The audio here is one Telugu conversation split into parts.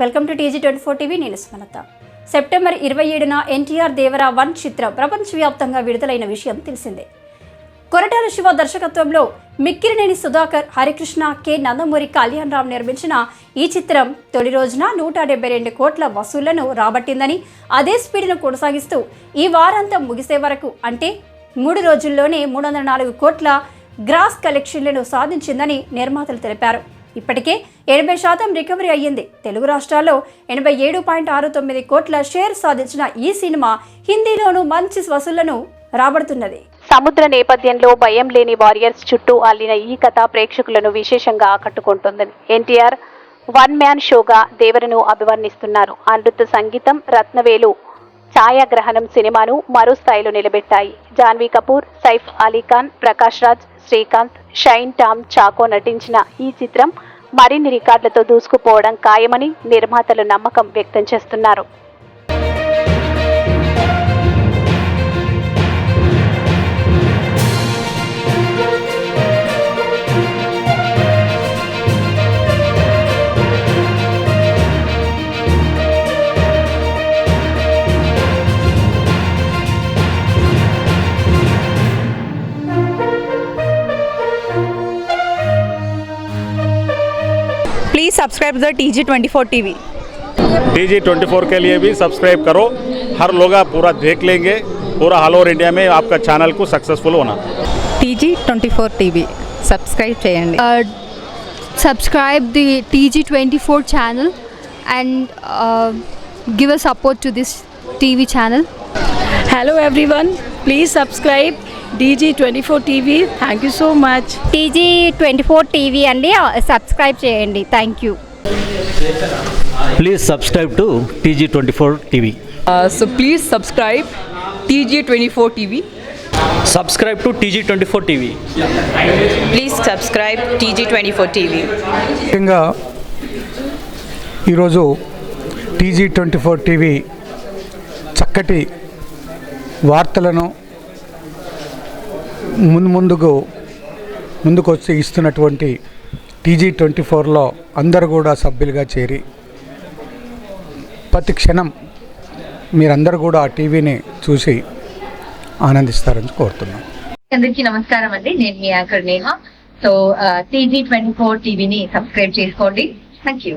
Welcome to TG24 TV. నేను సుమలత. సెప్టెంబర్ 27న ఎన్టీఆర్ దేవరా 1 చిత్రం ప్రపంచవ్యాప్తంగా విడుదలైన విషయం తెలిసిందే. కొరటాల శివ దర్శకత్వంలో మిక్కిరినేని సుధాకర్, హరికృష్ణ, కె నందమూరి కళ్యాణరామ్ నిర్మించిన ఈ చిత్రం తొలి రోజున 172 కోట్ల వసూళ్లను రాబట్టిందని, అదే స్పీడ్ను కొనసాగిస్తూ ఈ వారాంతం ముగిసే వరకు అంటే 3 రోజుల్లోనే 304 కోట్ల గ్రాస్ కలెక్షన్లను సాధించిందని నిర్మాతలు తెలిపారు. ఇప్పటికే 80% రికవరీ అయ్యింది. తెలుగు రాష్ట్రాల్లో 87.69 కోట్ల షేర్ సాధించిన ఈ సినిమా హిందీలోనూ మంచి వసూళ్లను రాబడుతున్నది. సముద్ర నేపథ్యంలో భయం లేని వారియర్స్ చుట్టూ అల్లిన ఈ కథ ప్రేక్షకులను విశేషంగా ఆకట్టుకుంటుందని ఎన్టీఆర్ 1 మ్యాన్ షోగా దేవరను అభివర్ణిస్తున్నారు. అమృత సంగీతం, రత్నవేలు ఛాయాగ్రహణం సినిమాను మరో స్థాయిలో నిలబెట్టాయి. జాన్వీ కపూర్, సైఫ్ అలీఖాన్, ప్రకాష్ రాజ్, శ్రీకాంత్, షైన్ టామ్ చాకో నటించిన ఈ చిత్రం మరిన్ని రికార్డులతో దూసుకుపోవడం ఖాయమని నిర్మాతలు నమ్మకం వ్యక్తం చేస్తున్నారు. Please subscribe the TG24 TV. TG24 के लिए भी सब्सक्राइब करो. हर लोग पूरा देख लेंगे. पूरा ऑल ओवर इंडिया में आपका चैनल को सक्सेसफुल होना. TG24 टीवी सब्सक्राइब చేయండి. Subscribe the TG24 channel and give a support to this TV channel. Hello everyone, please subscribe TG24 TV. Thank you so much. TG24 TV అండి, సబ్స్క్రైబ్ చేయండి. Thank you. Please subscribe to TG24 TV. So please subscribe TG24 TV. Subscribe to TG24 TV. Please subscribe TG24 TV. ముఖ్యంగా ఈరోజు TG24 టీవీ చక్కటి వార్తలను ముందుకు వచ్చి ఇస్తున్నటువంటి TG24లో అందరూ కూడా సభ్యులుగా చేరి ప్రతి క్షణం మీరందరూ కూడా ఆ టీవీని చూసి ఆనందిస్తారని కోరుతున్నాను. అందరికీ నమస్కారం అండి, నేను మీ యాంకర్ నేహ. సో TG24 టీవీని సబ్స్క్రైబ్ చేసుకోండి. Thank you.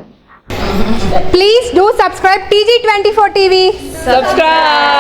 Please do subscribe TG24 TV. Subscribe.